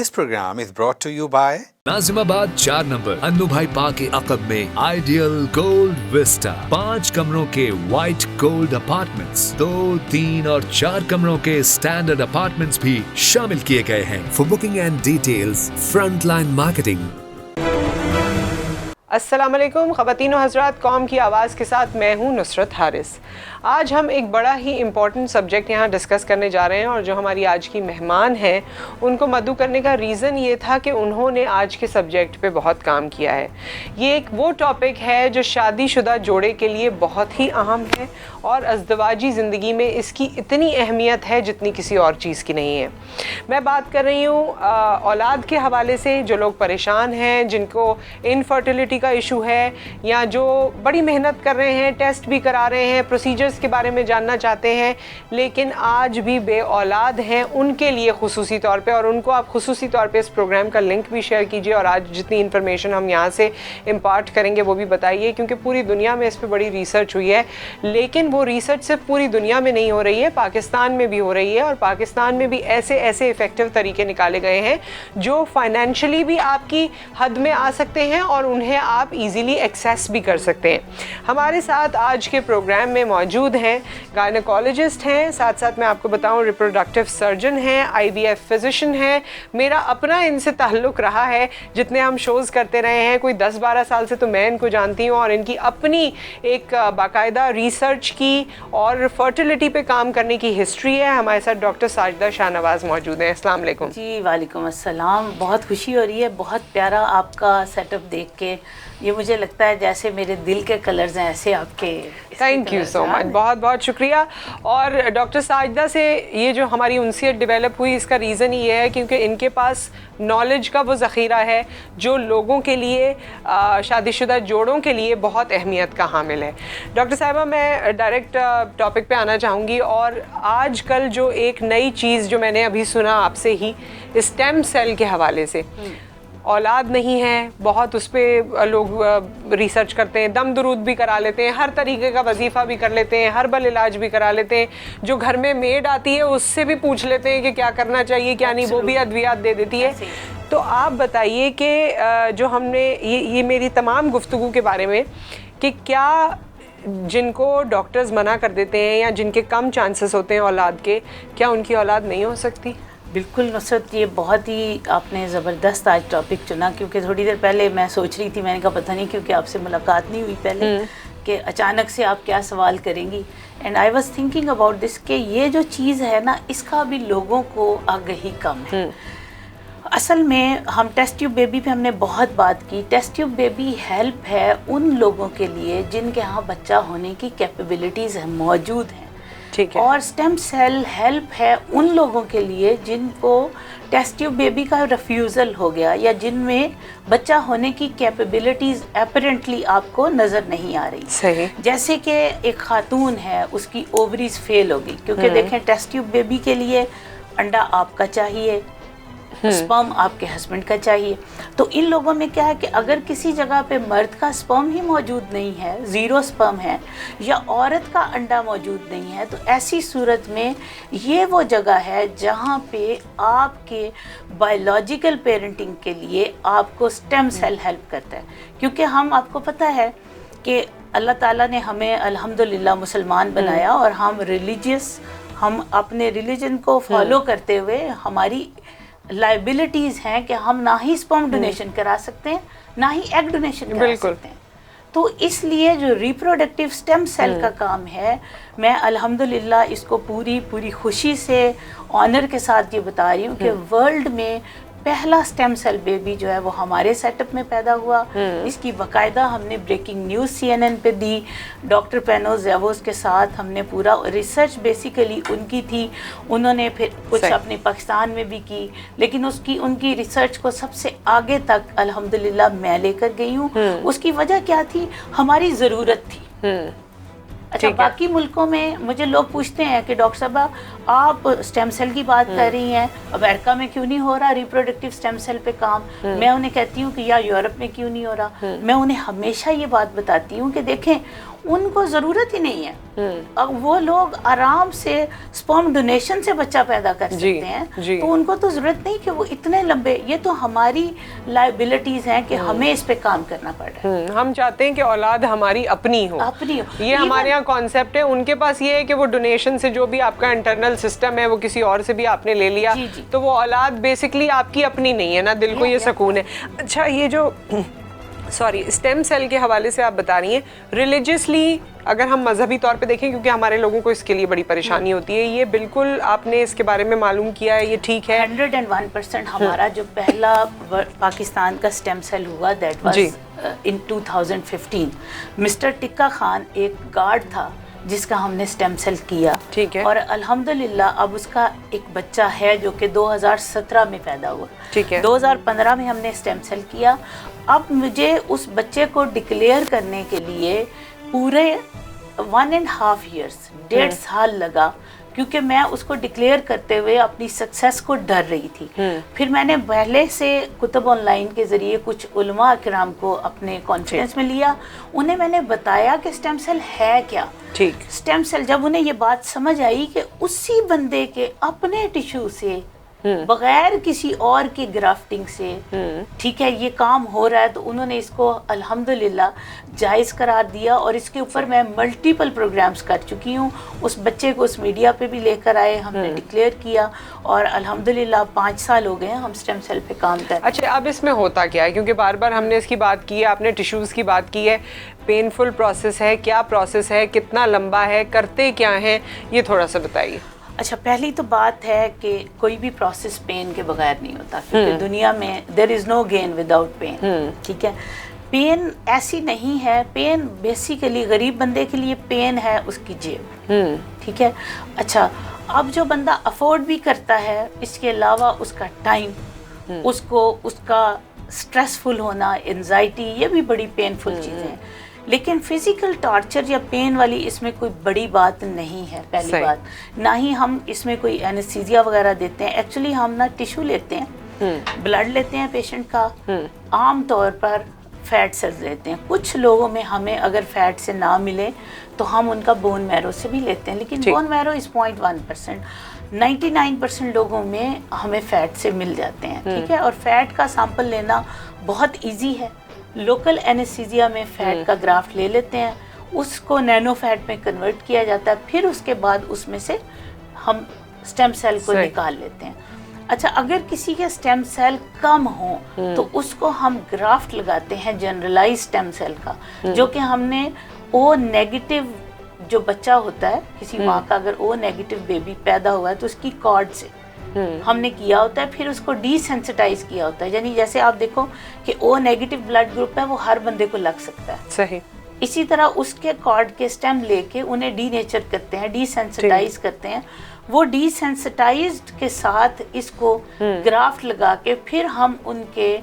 This program is brought to you by Nazimabad 4 number Annu भाई park के अकब में आइडियल गोल्ड विस्टा 5 कमरों के व्हाइट गोल्ड अपार्टमेंट्स 2, 3 और 4 कमरों के स्टैंडर्ड अपार्टमेंट्स भी शामिल किए गए हैं। For booking and details frontline marketing. अस्सलाम वालेकुम ख़वातीन व हज़रात, कौम की आवाज़ के साथ मैं हूँ नुसरत हारिस। आज हम एक बड़ा ही इम्पॉर्टेंट सब्जेक्ट यहाँ डिस्कस करने जा रहे हैं और जो हमारी आज की मेहमान हैं उनको मदऊ करने का रीज़न ये था कि उन्होंने आज के सब्जेक्ट पे बहुत काम किया है। ये एक वो टॉपिक है जो शादीशुदा जोड़े के लिए बहुत ही अहम है और अज़दवाजी ज़िंदगी में इसकी इतनी अहमियत है जितनी किसी और चीज़ की नहीं है। मैं बात कर रही हूँ औलाद के हवाले से। जो लोग परेशान हैं, जिनको इनफर्टिलिटी का इशू है या जो बड़ी मेहनत कर रहे हैं, टेस्ट भी करा रहे हैं, प्रोसीजर्स के बारे में जानना चाहते हैं लेकिन आज भी बे औलाद हैं, उनके लिए खुसूसी तौर पे, और उनको आप खुसूसी तौर पे इस प्रोग्राम का लिंक भी शेयर कीजिए और आज जितनी इन्फॉर्मेशन हम यहाँ से इम्पार्ट करेंगे वो भी बताइए, क्योंकि पूरी दुनिया में इस पर बड़ी रिसर्च हुई है। लेकिन वो रिसर्च सिर्फ पूरी दुनिया में नहीं हो रही है, पाकिस्तान में भी हो रही है और पाकिस्तान में भी ऐसे ऐसे इफ़ेक्टिव तरीके निकाले गए हैं जो फाइनेंशियली भी आपकी हद में आ सकते हैं और उन्हें आप इजीली एक्सेस भी कर सकते हैं। हमारे साथ आज के प्रोग्राम में मौजूद हैं गायनेकोलॉजिस्ट हैं, साथ साथ मैं आपको बताऊं रिप्रोडक्टिव सर्जन हैं, IVF फिजिशियन हैं। मेरा अपना इनसे ताल्लुक़ रहा है, जितने हम शोज़ करते रहे हैं, कोई 10-12 साल से तो मैं इनको जानती हूँ और इनकी अपनी एक बाकायदा रिसर्च की और फर्टिलिटी पे काम करने की हिस्ट्री है। हमारे साथ डॉक्टर साजिदा शाहनवाज़ मौजूद हैं। अस्सलाम वालेकुम। जी वालेकुम अस्सलाम। बहुत खुशी हो रही है, बहुत प्यारा आपका सेटअप देख के। ये मुझे लगता है जैसे मेरे दिल के कलर्स हैं ऐसे आपके। थैंक यू सो मच, बहुत बहुत शुक्रिया। और डॉक्टर साजिदा से ये जो हमारी उनसियत डेवलप हुई, इसका रीज़न ये है क्योंकि इनके पास नॉलेज का वो ज़ख़ीरा है जो लोगों के लिए, शादीशुदा जोड़ों के लिए बहुत अहमियत का हामिल है। डॉक्टर साहिबा, मैं डायरेक्ट टॉपिक पे आना चाहूँगी और आज कल जो एक नई चीज़ जो मैंने अभी सुना आपसे ही, स्टेम सेल के हवाले से, औलाद नहीं है, बहुत उस पर लोग रिसर्च करते हैं, दम दरूद भी करा लेते हैं, हर तरीके का वजीफ़ा भी कर लेते हैं, हर्बल इलाज भी करा लेते हैं, जो घर में मेड आती है उससे भी पूछ लेते हैं कि क्या करना चाहिए क्या नहीं, वो भी अद्वियात दे देती है। तो आप बताइए कि जो हमने ये मेरी तमाम गुफ्तगू के बारे में कि क्या जिनको डॉक्टर्स मना कर देते हैं या जिनके कम चांसेस होते हैं औलाद के, क्या उनकी औलाद नहीं हो सकती? बिल्कुल नुसरत, ये बहुत ही आपने ज़बरदस्त आज टॉपिक चुना, क्योंकि थोड़ी देर पहले मैं सोच रही थी, मैंने कहा पता नहीं क्योंकि आपसे मुलाकात नहीं हुई पहले कि अचानक से आप क्या सवाल करेंगी। And I was thinking about this कि ये जो चीज़ है ना, इसका भी लोगों को आगाही कम है। असल में हम टेस्ट ट्यूब बेबी पे हमने बहुत बात की। टेस्ट ट्यूब बेबी हेल्प है उन लोगों के लिए जिनके यहाँ बच्चा होने की कैपेबिलिटीज़ मौजूद हैं, ठीक है। और स्टेम सेल हेल्प है उन लोगों के लिए जिनको टेस्ट ट्यूब बेबी का रिफ्यूज़ल हो गया या जिनमें बच्चा होने की कैपेबिलिटीज़ अपरेंटली आपको नज़र नहीं आ रही। सही। जैसे कि एक खातून है, उसकी ओवरीज फेल होगी, क्योंकि देखें टेस्ट ट्यूब बेबी के लिए अंडा आपका चाहिए, स्पर्म आपके हस्बैंड का चाहिए। तो इन लोगों में क्या है कि अगर किसी जगह पे मर्द का स्पर्म ही मौजूद नहीं है, ज़ीरो स्पर्म है, या औरत का अंडा मौजूद नहीं है, तो ऐसी सूरत में ये वो जगह है जहाँ पे आपके बायोलॉजिकल पेरेंटिंग के लिए आपको स्टेम सेल हेल्प करता है। क्योंकि हम, आपको पता है कि अल्लाह ताला ने हमें अल्हम्दुलिल्लाह मुसलमान बनाया और हम रिलीजियस, हम अपने रिलीजन को फॉलो करते हुए हमारी लाइबिलिटीज़ हैं कि हम ना ही स्पर्म डोनेशन करा सकते हैं ना ही एग डोनेशन करा सकते हैं। तो इसलिए जो रिप्रोडक्टिव स्टेम सेल का काम है, मैं अल्हम्दुलिल्लाह इसको पूरी खुशी से ऑनर के साथ ये बता रही हूँ कि वर्ल्ड में पहला स्टेम सेल बेबी जो है वो हमारे सेटअप में पैदा हुआ। इसकी बाकायदा हमने ब्रेकिंग न्यूज़ CNN पे दी। डॉक्टर पेनो जेवोस के साथ हमने पूरा रिसर्च बेसिकली उनकी थी, उन्होंने फिर कुछ अपने पाकिस्तान में भी की, लेकिन उनकी रिसर्च को सबसे आगे तक अल्हम्दुलिल्लाह मैं लेकर गई हूँ। उसकी वजह क्या थी? हमारी ज़रूरत थी। अच्छा, बाकी मुल्कों में मुझे लोग पूछते हैं कि डॉक्टर साहब आप स्टेम सेल की बात कर रही हैं, अमेरिका में क्यों नहीं हो रहा रिप्रोडक्टिव स्टेम सेल पे काम? मैं उन्हें कहती हूँ कि या यूरोप में क्यों नहीं हो रहा? मैं उन्हें हमेशा ये बात बताती हूँ कि देखें ان کو ضرورت ہی نہیں ہے. اب وہ لوگ آرام سے اسپرم ڈونیشن سے بچہ پیدا کر سکتے ہیں, تو ان کو تو ضرورت نہیں کہ وہ اتنے لمبے. یہ تو ہماری لائبلٹیز ہیں کہ ہمیں اس پہ کام کرنا پڑ رہا ہے. ہم چاہتے ہیں کہ اولاد ہماری اپنی ہو, یہ ہمارے یہاں کانسیپٹ ہے. ان کے پاس یہ ہے کہ وہ ڈونیشن سے جو بھی آپ کا انٹرنل سسٹم ہے وہ کسی اور سے بھی آپ نے لے لیا, تو وہ اولاد بیسکلی آپ کی اپنی نہیں ہے نا, دل کو یہ سکون ہے. اچھا, یہ جو اسٹیم سیل کے حوالے سے آپ بتا رہی ہیں, ریلیجیسلی اگر ہم مذہبی طور پہ دیکھیں, کیونکہ ہمارے لوگوں کو اس کے لیے بڑی پریشانی ہوتی ہے, یہ بالکل آپ نے اس کے بارے میں معلوم کیا ہے, یہ ٹھیک ہے؟ 101% ہمارا جو پہلا پاکستان کا اسٹیم سیل ہوا that was in 2015. Mister Tikka Khan ایک گارڈ تھا جس کا ہم نے اسٹیم سیل کیا, ٹھیک ہے, اور الحمدللہ اب اس کا ایک بچہ ہے جو کہ 2017 میں پیدا ہوا. ٹھیک ہے, 2015 میں ہم نے اسٹیم سیل کیا. اب مجھے اس بچے کو ڈکلیئر کرنے کے لیے پورے 1.5 years 1.5 سال لگا, کیونکہ میں اس کو ڈکلیئر کرتے ہوئے اپنی سکسیس کو ڈر رہی تھی. پھر میں نے پہلے سے کتب آن لائن کے ذریعے کچھ علماء کرام کو اپنے کانفیڈنس میں لیا, انہیں میں نے بتایا کہ اسٹیم سیل ہے کیا. ٹھیک, اسٹیم سیل جب انہیں یہ بات سمجھ آئی کہ اسی بندے کے اپنے ٹیشو سے بغیر کسی اور کی گرافٹنگ سے, ٹھیک ہے, یہ کام ہو رہا ہے, تو انہوں نے اس کو الحمدللہ جائز قرار دیا. اور اس کے اوپر میں ملٹیپل پروگرامز کر چکی ہوں. اس بچے کو اس میڈیا پہ بھی لے کر آئے, ہم نے ڈکلیئر کیا, اور الحمدللہ 5 سال ہو گئے ہیں ہم اسٹیم سیل پہ کام کر رہے ہیں. اچھا, اب اس میں ہوتا کیا ہے, کیونکہ بار بار ہم نے اس کی بات کی ہے, آپ نے ٹیشوز کی بات کی ہے, پینفل پروسیس ہے, کیا پروسیس ہے, کتنا لمبا ہے, کرتے کیا ہیں, یہ تھوڑا سا بتائیے. اچھا, پہلی تو بات ہے کہ کوئی بھی پروسیس پین کے بغیر نہیں ہوتا, کیونکہ دنیا میں دیر از نو گین وداؤٹ پین. ٹھیک ہے, پین ایسی نہیں ہے, پین بیسیکلی غریب بندے کے لیے پین ہے اس کی جیب. ٹھیک ہے, اچھا, اب جو بندہ افورڈ بھی کرتا ہے, اس کے علاوہ اس کا ٹائم, اس کو اس کا اسٹریسفل ہونا, انزائٹی, یہ بھی بڑی پینفل چیزیں ہیں. لیکن فزیکل ٹارچر یا پین والی اس میں کوئی بڑی بات نہیں ہے. پہلی بات, نہ ہی ہم اس میں کوئی اینستھیزیا وغیرہ دیتے ہیں. ایکچولی ہم نا ٹیشو لیتے ہیں, بلڈ لیتے ہیں پیشنٹ کا, عام طور پر فیٹ سیلز لیتے ہیں. کچھ لوگوں میں ہمیں اگر فیٹ سے نہ ملے تو ہم ان کا بون میرو سے بھی لیتے ہیں, لیکن بون میرو از 0.1%. 99% لوگوں میں ہمیں فیٹ سے مل جاتے ہیں. ٹھیک ہے, اور فیٹ کا سیمپل لینا بہت ایزی ہے. لوکل اینستھیزیا میں فیٹ کا گرافٹ لے لیتے ہیں, اس کو نینو فیٹ میں کنورٹ کیا جاتا ہے, پھر اس کے بعد اس میں سے ہم اسٹیم سیل کو نکال لیتے ہیں. اچھا, اگر کسی کے اسٹیم سیل کم ہوں تو اس کو ہم گرافٹ لگاتے ہیں جنرلائز اسٹیم سیل کا, جو کہ ہم نے او نیگیٹو جو بچہ ہوتا ہے, کسی ماں کا اگر او نیگیٹو بیبی پیدا ہوا ہے تو اس کی کارڈ سے ہم نے کیا ہوتا ہے, پھر اس کو ڈی سینسٹائز کیا ہوتا ہے. یعنی جیسے آپ دیکھو کہ او نیگیٹو بلڈ گروپ ہے, وہ ہر بندے کو لگ سکتا ہے. صحیح. اسی طرح اس کے کارڈ کے اسٹیم لے کے انہیں ڈی نیچر کرتے ہیں, ڈی سینسٹائز کرتے ہیں. وہ ڈی سینسٹائزڈ کے ساتھ اس کو گرافٹ لگا کے پھر ہم ان کے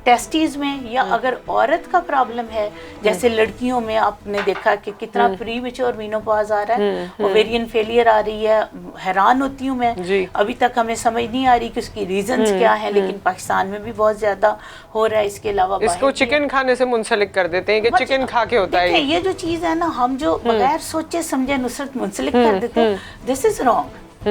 ٹیسٹیز میں, یا اگر عورت کا پرابلم ہے, جیسے لڑکیوں میں آپ نے دیکھا کہ کتنا پری میچور مینوپاز آ رہا ہے, اوویرین فیلئر آ رہی ہے, حیران ہوتی ہوں میں. ابھی تک ہمیں سمجھ نہیں آ رہی کہ اس کی ریزنز کیا ہیں, لیکن پاکستان میں بھی بہت زیادہ ہو رہا ہے. اس کے علاوہ اس کو چکن کھانے سے منسلک کر دیتے ہیں کہ چکن کھا کے ہوتا ہے. یہ جو چیز ہے نا, ہم جو بغیر سوچے سمجھے نصرت منسلک کر دیتے ہیں, دس از رانگ.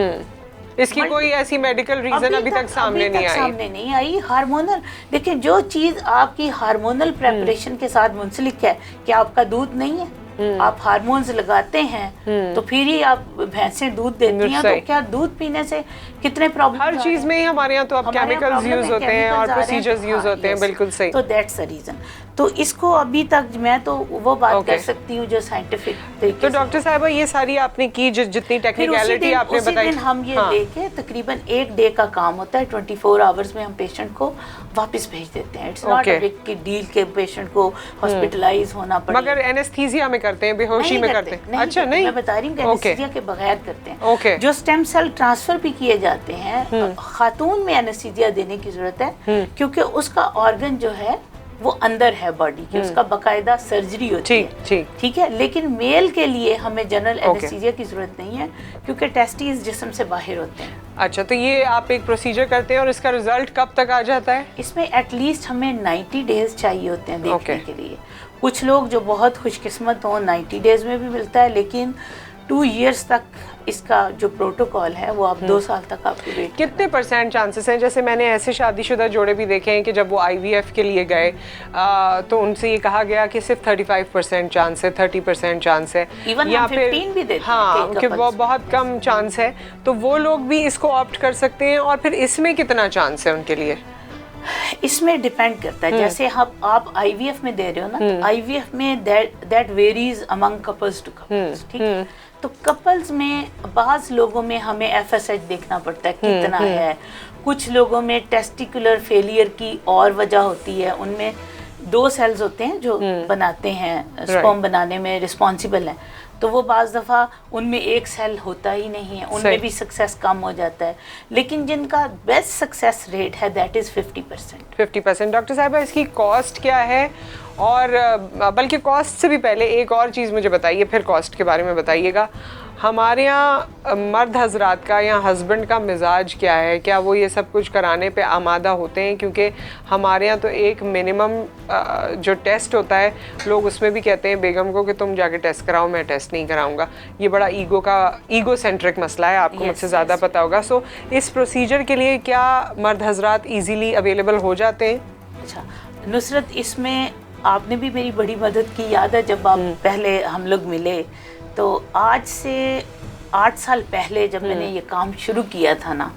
اس کی کوئی ایسی میڈیکل ریزن ابھی تک سامنے نہیں آئی. ہارمونل, دیکھیں جو چیز آپ کی ہارمونل پریپریشن کے ساتھ منسلک ہے, کہ آپ کا دودھ نہیں ہے, آپ ہارمونز لگاتے ہیں تو پھر ہی آپ بھینسیں دودھ دیتی ہیں, تو کیا دودھ پینے سے کتنے پرابلم, ہر چیز میں ہی ہمارے یہاں تو اب کیمیکلز یوز ہوتے ہیں اور پروسیجرز یوز ہوتے ہیں. بالکل صحیح. تو دیٹس اے ریزن. تو اس کو ابھی تک میں تو وہ بات کر سکتی ہوں جو سائنٹیفک طریقے. تو ڈاکٹر صاحبہ یہ ساری آپ نے کی, جتنی ٹیکنیکلٹی آپ نے بتائی, ہم یہ لے کے تقریباً 1 ڈے کا کام ہوتا ہے, 24 آورز میں ہم پیشنٹ کو واپس بھیج دیتے ہیں. It's not a big deal کے پیشنٹ کو ہاسپٹلائز ہونا پڑے. مگر اینستھیزیا میں کرتے ہیں, بے ہوشی میں کرتے ہیں؟ اچھا, نہیں, میں بتا رہی ہوں کہ اینستھیزیا کے بغیر کرتے ہیں. جو اسٹیم سیل ٹرانسفر بھی کیے جاتے ہیں, خاتون میں اینستھیزیا دینے کی ضرورت ہے, کیونکہ اس کا آرگن جو ہے وہ اندر ہے باڈی کے, اس کا باقاعدہ سرجری ہوتی ہے. ٹھیک ہے, لیکن میل کے لیے ہمیں جنرل اینستھیزیا کی ضرورت نہیں ہے, کیونکہ ٹیسٹیز جسم سے باہر ہوتے ہیں. اچھا, تو یہ آپ ایک پروسیجر کرتے ہیں اور اس کا رزلٹ کب تک آ جاتا ہے؟ اس میں ایٹ لیسٹ ہمیں 90 days چاہیے ہوتے ہیں دیکھنے کے لیے. कुछ लोग जो बहुत खुशकिस्मत हों 90 डेज में भी मिलता है, लेकिन 2 years तक इसका जो प्रोटोकॉल है वो आप 2 साल तक आपको वेट। कितने % चांसेस हैं? जैसे मैंने ऐसे शादीशुदा जोड़े भी देखे हैं कि जब वो IVF के लिए गए तो उनसे ये कहा गया कि सिर्फ 35% चांस है, 30% चांस है, Even या हम फिर 15 भी देते हैं हाँ कई कि couples वो में। बहुत कम चांस है, तो वो लोग भी इसको ऑप्ट कर सकते हैं? और फिर इसमें कितना चांस है उनके लिए? इसमें डिपेंड करता है, जैसे आप IVF में दे रहे हो ना, तो IVF में that varies among couples to couples, ठीक है। तो कपल्स में बाज लोगों में हमें FSH देखना पड़ता है कितना है, कुछ लोगों में टेस्टिकुलर फेलियर की और वजह होती है, उनमें 2 सेल्स होते हैं जो बनाते हैं स्पर्म बनाने में रिस्पॉन्सिबल हैं, तो वो बाज़ दफ़ा उनमें 1 सेल होता ही नहीं है, उनमें भी सक्सेस कम हो जाता है, लेकिन जिनका बेस्ट सक्सेस रेट है दैट इज़ 50%। 50%। डॉक्टर साहिबा इसकी कॉस्ट क्या है? और बल्कि कॉस्ट से भी पहले एक और चीज़ मुझे बताइए, फिर कॉस्ट के बारे में बताइएगा। हमारे यहाँ मर्द हजरात का या हस्बैंड का मिजाज क्या है? क्या वो ये सब कुछ कराने पे आमादा होते हैं? क्योंकि हमारे यहाँ तो एक मिनिमम जो टेस्ट होता है, लोग उसमें भी कहते हैं बेगम को कि तुम जाके टेस्ट कराओ, मैं टेस्ट नहीं कराऊंगा। ये बड़ा ईगो सेंट्रिक मसला है, आपको मुझसे ज़्यादा पता होगा। सो इस प्रोसीजर के लिए क्या मर्द हजरात ईजीली अवेलेबल हो जाते हैं? अच्छा नुसरत, इसमें आपने भी मेरी बड़ी मदद की। याद है जब आप पहले हम लोग मिले, तो आज से 8 साल पहले जब मैंने ये काम शुरू किया था ना,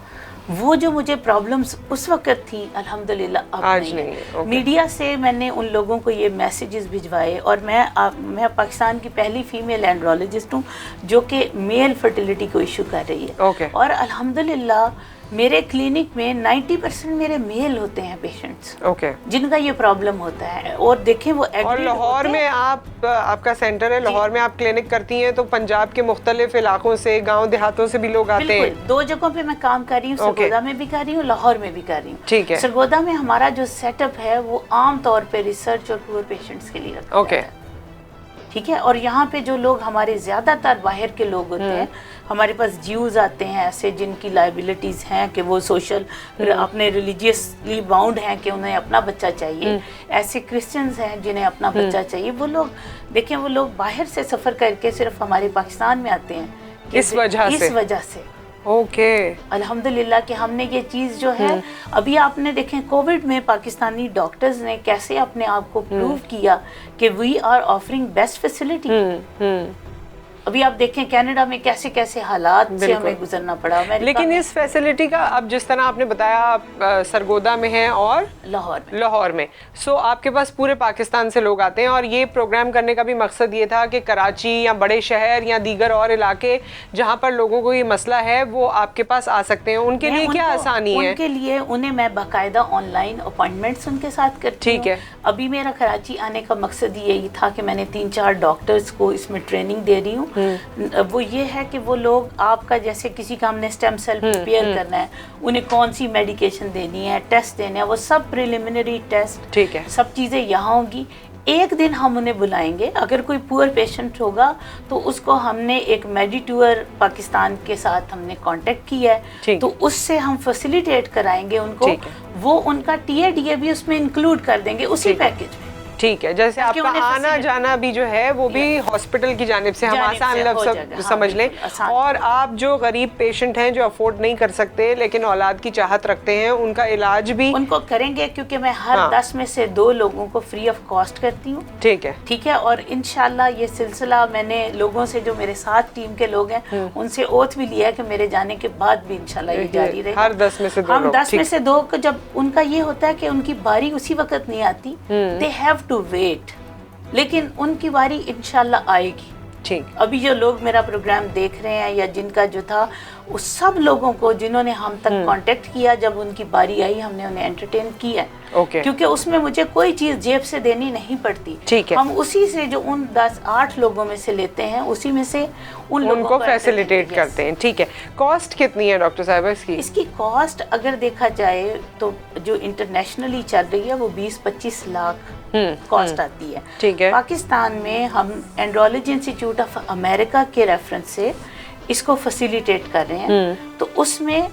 वो जो मुझे प्रॉब्लम्स उस वक्त थी अल्हम्दुलिल्लाह अब आज नहीं है। है। मीडिया से मैंने उन लोगों को ये मैसेजेस भिजवाए, और मैं पाकिस्तान की पहली फीमेल एंड्रोलॉजिस्ट हूँ जो कि मेल फर्टिलिटी को इशू कर रही है। और अल्हम्दुलिल्लाह मेरे क्लिनिक में 90% मेरे मेल होते हैं पेशेंट्स, जिनका ये प्रॉब्लम होता है। और देखें वो और लाहौर में आपका सेंटर है, लाहौर में आप क्लिनिक करती हैं, तो पंजाब के मुख्तलिफ इलाकों से, गांव देहातों से भी लोग आते हैं? 2 जगहों पे मैं काम कर रही हूँ, सरगोदा में भी कर रही हूँ, लाहौर में भी कर रही हूँ। ठीक है। सरगोदा में हमारा जो सेटअप है वो आम तौर पे रिसर्च और पुअर पेशेंट्स के लिए रखा है, ठीक है। और यहाँ पे जो लोग हमारे ज़्यादातर बाहर के लोग होते हैं, हमारे पास ज्यूज आते हैं ऐसे जिनकी लाइबिलिटीज़ हैं कि वो सोशल अपने रिलीजियसली बाउंड हैं कि उन्हें अपना बच्चा चाहिए, ऐसे क्रिश्चियंस हैं जिन्हें अपना बच्चा चाहिए। वो लोग देखें, वो लोग बाहर से सफ़र करके सिर्फ हमारे पाकिस्तान में आते हैं इस वजह से। अल्हम्दुलिल्लाह कि हमने ये चीज़ जो है, अभी आपने देखें कोविड में पाकिस्तानी डॉक्टर्स ने कैसे अपने आप को प्रूव किया कि we are offering best facility. अभी आप देखें कनाडा में कैसे कैसे हालात से हमें गुजरना पड़ा। लेकिन इस फैसिलिटी का अब जिस तरह आपने बताया सरगोदा में है और लाहौर में, सो आपके पास पूरे पाकिस्तान से लोग आते हैं। और ये प्रोग्राम करने का भी मकसद ये था कि कराची या बड़े शहर या दीगर और इलाके जहाँ पर लोगों को ये मसला है वो आपके पास आ सकते हैं। उनके लिए क्या आसानी है? उनके लिए उन्हें मैं बाकायदा ऑनलाइन अपॉइंटमेंट्स उनके साथ करती हूँ। अभी मेरा कराची आने का मकसद यही था कि मैंने 3-4 डॉक्टर्स को इसमें ट्रेनिंग दे रही हूँ। वो ये है कि वो लोग आपका, जैसे किसी का हमने स्टेम सेल प्रिपेयर करना है, उन्हें कौन सी मेडिकेशन देनी है, टेस्ट देने हैं, वो सब प्रिलिमिनरी टेस्ट, ठीक है, सब चीज़ें यहाँ होंगी। एक दिन हम उन्हें बुलाएंगे, अगर कोई पुअर पेशेंट होगा तो उसको हमने एक मेडिटूर पाकिस्तान के साथ हमने कांटेक्ट किया है, तो उससे हम फैसिलिटेट कराएंगे उनको। वो उनका TADA भी उसमें इंक्लूड कर देंगे उसी पैकेज में। ठीक है, जैसे आपका आना जाना भी जो है वो भी हॉस्पिटल की जानिब से हम आसान लफ्ज़ समझ लें। और आप जो गरीब पेशेंट हैं जो अफोर्ड नहीं कर सकते लेकिन औलाद की चाहत रखते हैं, उनका इलाज भी उनको करेंगे, क्योंकि मैं हर 10 में से 2 लोगों को फ्री ऑफ कॉस्ट करती हूँ। ठीक है। और इंशाल्लाह ये सिलसिला मैंने लोगों से, जो मेरे साथ टीम के लोग हैं, उनसे ओथ भी लिया है कि मेरे जाने के बाद भी इंशाल्लाह ये जारी रहेगा। हर 10 में से 2 हम 10 में से 2 को, जब उनका ये होता है कि उनकी बारी उसी वक्त नहीं आती, दे हैव टू वेट, लेकिन उनकी बारी इंशाल्लाह आएगी। ठीक। अभी जो लोग मेरा प्रोग्राम देख रहे हैं या जिनका जो था, उस सब लोगों को जिन्होंने हम तक कांटेक्ट किया, जब उनकी बारी आई हमने उन्हें एंटरटेन किया। क्योंकि उसमें मुझे कोई चीज़ जेब से देनी नहीं पड़ती। ठीक है। हम उसी से जो उन 10-8 लोगों में से लेते हैं, उसी में से उन लोगों को फैसिलिटेट करते हैं। ठीक है। कॉस्ट कितनी है डॉक्टर साहिबा इसकी? इसकी कॉस्ट अगर देखा जाए तो जो इंटरनेशनली चल रही है वो 20-25 लाख कॉस्ट आती है। ठीक है। पाकिस्तान में हम एंड्रोलॉजी इंस्टीट्यूट ऑफ अमेरिका के रेफरेंस से इसको फैसिलिटेट कर रहे हैं, तो उसमें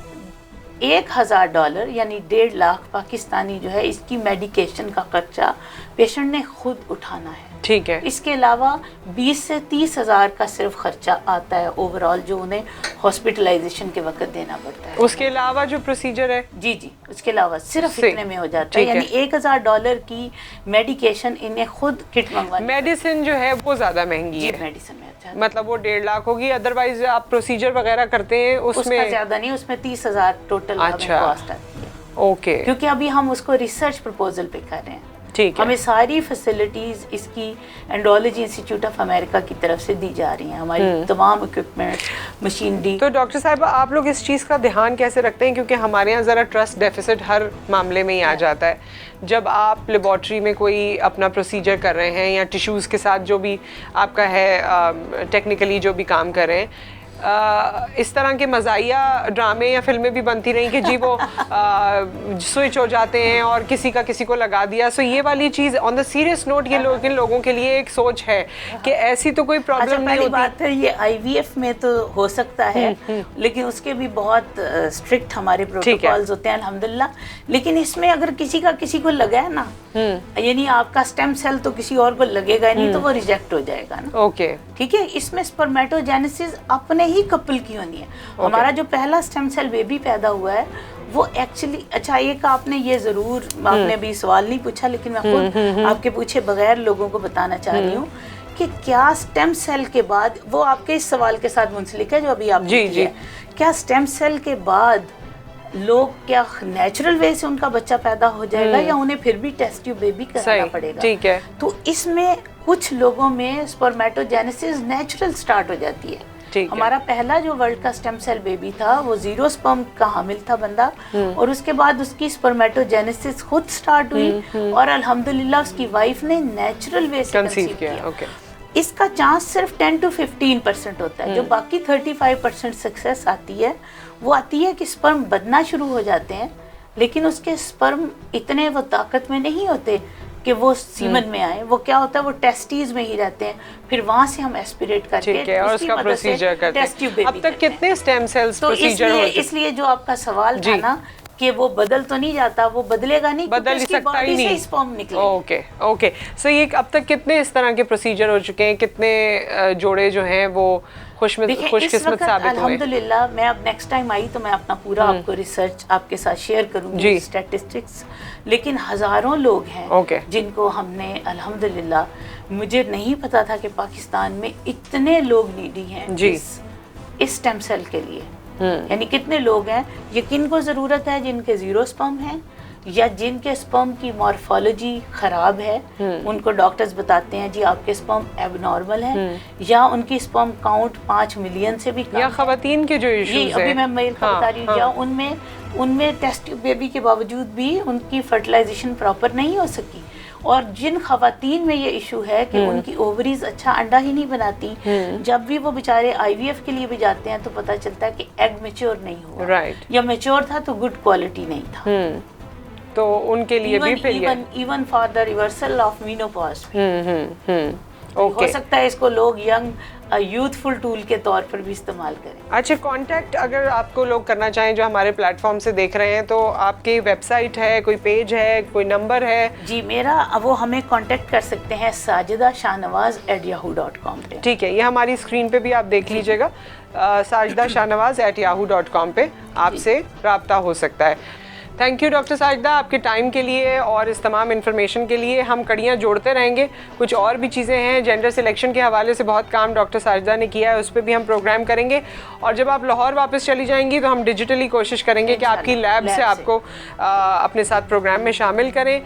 $1,000 यानी 1.5 लाख पाकिस्तानी जो है इसकी मेडिकेशन का खर्चा پیشنٹ نے خود اٹھانا ہے. ٹھیک ہے. اس کے علاوہ 20 سے 30 ہزار کا صرف خرچہ آتا ہے اوور آل جو انہیں ہاسپٹلائزیشن کے وقت دینا پڑتا ہے. اس کے علاوہ جو پروسیجر ہے جی اس کے علاوہ صرف اتنے میں ہو جاتا ہے. یعنی $1,000 کی میڈیکیشن انہیں خود کٹ منگوانی. میڈیسن جو ہے وہ زیادہ مہنگی ہے. میڈیسن میں مطلب وہ 1.5 لاکھ ہوگی. ادروائز آپ پروسیجر وغیرہ کرتے ہیں اس میں زیادہ نہیں, اس میں 30,000 ٹوٹل کاسٹ آتی ہے. اوکے. کیونکہ ابھی ہم اس کو ریسرچ پرپوزل پہ کر رہے ہیں. ٹھیک ہے. ہمیں ساری فیسلٹیز اس کی اینڈالوجی انسٹیٹیوٹ آف امریکہ کی طرف سے دی جا رہی ہیں, ہماری تمام اکوپمنٹ مشینری. تو ڈاکٹر صاحب آپ لوگ اس چیز کا دھیان کیسے رکھتے ہیں, کیونکہ ہمارے یہاں ذرا ٹرسٹ ڈیفیسٹ ہر معاملے میں ہی آ جاتا ہے. جب آپ لیبارٹری میں کوئی اپنا پروسیجر کر رہے ہیں یا ٹیشوز کے ساتھ جو بھی آپ کا ہے ٹیکنیکلی جو بھی کام کر رہے ہیں, اس طرح کے مزاحیہ ڈرامے یا فلمیں بھی بنتی رہیں کہ جی وہ سوئچ ہو جاتے ہیں اور کسی کا کسی کو لگا دیا. سو یہ والی چیز آن دا سیریس نوٹ یہ ان لوگوں کے لیے ایک سوچ ہے کہ ایسی تو کوئی پرابلم نہیں ہوتی. بات ہے یہ IVF میں تو ہو سکتا ہے, لیکن اس کے بھی بہت اسٹرکٹ ہمارے پروٹوکالز ہوتے ہیں الحمدللہ. لیکن اس میں اگر کسی کا کسی کو لگا ہے نا, یعنی آپ کا اسٹیم سیل تو کسی اور کو لگے گا نہیں, تو وہ ریجیکٹ ہو جائے گا نا. اوکے. ٹھیک ہے. اس میں سپرمیٹوجینیسس اپنے ہی کپل کی ہونی ہے. ہمارا جو پہلا اسٹیم سیل بیبی پیدا ہوا ہے وہ ایکچولی, اچھا ایک آپ نے یہ ضرور, آپ نے ابھی سوال نہیں پوچھا لیکن میں خود آپ کے پوچھے بغیر لوگوں کو بتانا چاہ رہی ہوں کہ کیا اسٹیم سیل کے بعد, وہ آپ کے اس سوال کے ساتھ منسلک ہے جو ابھی آپ نے کیا ہے, کیا اسٹیم سیل کے بعد لوگ کیا نیچرل وے سے ان کا بچہ پیدا ہو جائے گا یا انہیں پھر بھی ٹیسٹ ٹیوب بیبی کرنا پڑے گا؟ ٹھیک ہے. تو اس میں کچھ لوگوں میں سپرمیٹوجینیسس نیچرل سٹارٹ ہو جاتی ہے. ہمارا پہلا جو ورلڈ کا اسٹیم سیل بیبی تھا وہ 0 سپرم کا حامل تھا بندہ, اور اس کے بعد اس کی سپرمیٹوجینیسس خود سٹارٹ ہوئی اور الحمدللہ اس کی وائف نے نیچرل وے سے کنسیو کیا. اس کا چانس صرف 10 to 15% ہوتا ہے. جو باقی 35% سکسیس آتی ہے وہ آتی ہے کہ سپرم بدنا شروع ہو جاتے ہیں, لیکن اس کے سپرم اتنے وہ طاقت میں نہیں ہوتے کہ وہ سیمن میں آئے. وہ کیا ہوتا ہے, وہ ٹیسٹیز میں ہی رہتے ہیں, پھر وہاں سے ہم ایسپریٹ کر کے اور اس کا پروسیجر کرتے ہیں. اب تک کتنے سٹیم سیلز پروسیجر ہو چکے؟ اس لیے جو آپ کا سوال تھا نا کہ وہ بدل تو نہیں جاتا, وہ بدلے گا نہیں, بدل سکتا ہی نہیں. سپرم نکلے. اوکے. سو یہ اب تک کتنے اس طرح کے پروسیجر ہو چکے ہیں, کتنے جوڑے جو ہیں وہ خوش قسمت ثابت ہوئے؟ الحمدللہ میں اب نیکسٹ ٹائم آئی تو میں اپنا پورا آپ کو ریسرچ آپ کے ساتھ شیئر کروں گی, اسٹیٹسٹکس. لیکن ہزاروں لوگ ہیں جن کو ہم نے الحمدللہ, مجھے نہیں پتا تھا کہ پاکستان میں اتنے لوگ نیڈی ہیں اس اسٹیم سیل کے لیے. یعنی کتنے لوگ ہیں, یہ کن کو ضرورت ہے, جن کے 0 سپرم ہیں یا جن کے سپرم کی مارفالوجی خراب ہے, ان کو ڈاکٹرز بتاتے ہیں جی آپ کے سپرم ایب نارمل ہیں, یا ان کی سپرم کاؤنٹ 5 ملین سے بھی کم, یا خواتین کے جو ایشوز ہیں, ابھی میں میل کا بتا رہی ہوں, یا ان میں ٹیسٹ ٹیوب بیبی کے باوجود بھی ان کی فرٹیلائزیشن پراپر نہیں ہو سکی. اور جن خواتین میں یہ ایشو ہے کہ ان کی اووریز اچھا انڈا ہی نہیں بناتی, جب بھی وہ بیچارے IVF کے لیے بھی جاتے ہیں تو پتہ چلتا ہے کہ ایگ میچور نہیں ہوا, یا میچور تھا تو گڈ کوالٹی نہیں تھا. تو ان کے لیے بھی پھر even for the reversal of menopause ہو سکتا ہے اس کو لوگ ینگ یوتھفل ٹول کے طور پر بھی استعمال کریں. اچھا, کانٹیکٹ اگر آپ کو لوگ کرنا چاہیں جو ہمارے پلیٹ فارم سے دیکھ رہے ہیں, تو آپ کی ویب سائٹ ہے, کوئی پیج ہے, کوئی نمبر ہے؟ جی میرا, وہ ہمیں کانٹیکٹ کر سکتے ہیں sajidashahnawaz@yahoo.com پہ. ٹھیک ہے, یہ ہماری اسکرین پہ بھی آپ دیکھ لیجیے گا, sajidashahnawaz@yahoo.com پہ آپ سے رابطہ ہو سکتا ہے. تھینک یو ڈاکٹر ساجدہ آپ کے ٹائم کے لیے اور اس تمام انفارمیشن کے لیے. ہم کڑیاں جوڑتے رہیں گے, کچھ اور بھی چیزیں ہیں, جینڈر سلیکشن کے حوالے سے بہت کام ڈاکٹر ساجدہ نے کیا ہے, اس پہ بھی ہم پروگرام کریں گے. اور جب آپ لاہور واپس چلی جائیں گی تو ہم ڈیجیٹلی کوشش کریں گے کہ آپ کی لیب سے آپ کو اپنے ساتھ پروگرام میں شامل کریں.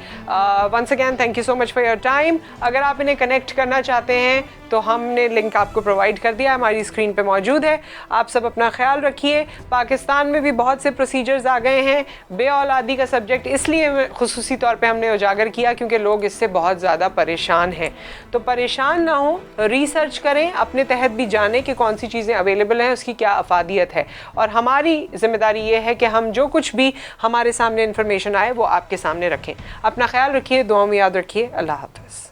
Once again thank you so much for your time. اگر آپ انہیں کنیکٹ کرنا چاہتے ہیں تو ہم نے لنک آپ کو پرووائڈ کر دیا, ہماری اسکرین پہ موجود ہے. آپ سب اپنا خیال رکھیے. پاکستان میں بھی بہت سے پروسیجرز آ گئے ہیں. بے اولادی کا سبجیکٹ اس لیے خصوصی طور پہ ہم نے اجاگر کیا کیونکہ لوگ اس سے بہت زیادہ پریشان ہیں. تو پریشان نہ ہوں, ریسرچ کریں, اپنے تحت بھی جانیں کہ کون سی چیزیں اویلیبل ہیں, اس کی کیا افادیت ہے. اور ہماری ذمہ داری یہ ہے کہ ہم جو کچھ بھی ہمارے سامنے انفارمیشن آئے وہ آپ کے سامنے رکھیں. اپنا خیال رکھیے, دعاؤں میں یاد رکھیے. اللہ حافظ.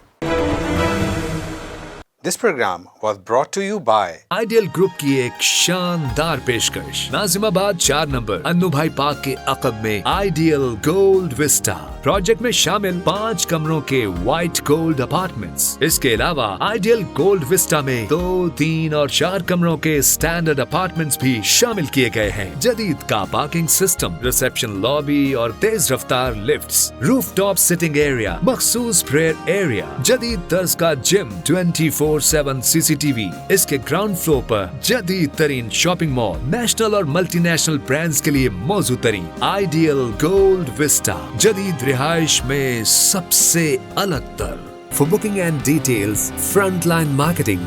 This program was brought to you by ideal group की एक शानदार पेशकश। नाजिमाबाद 4 नंबर अन्नू भाई पार्क के अकब में आइडियल गोल्ड विस्टा प्रोजेक्ट में शामिल 5 कमरों के व्हाइट गोल्ड अपार्टमेंट्स। इसके अलावा आइडियल गोल्ड विस्टा में 2, 3 और 4 कमरों के स्टैंडर्ड अपार्टमेंट्स भी शामिल किए गए हैं। जदीद का पार्किंग सिस्टम, रिसेप्शन लॉबी और तेज रफ्तार लिफ्ट्स, रूफटॉप सिटिंग एरिया, मखसूस प्रेयर एरिया, जदीद तर्ज का जिम, 24/7 CCTV। इसके ग्राउंड फ्लोर पर जदीद तरीन शॉपिंग मॉल, नेशनल और मल्टीनेशनल ब्रांड्स के लिए मौजूद तरीन आइडियल गोल्ड विस्टा, जदीद रिहाइश में सबसे अलग तर। For booking and details, Frontline Marketing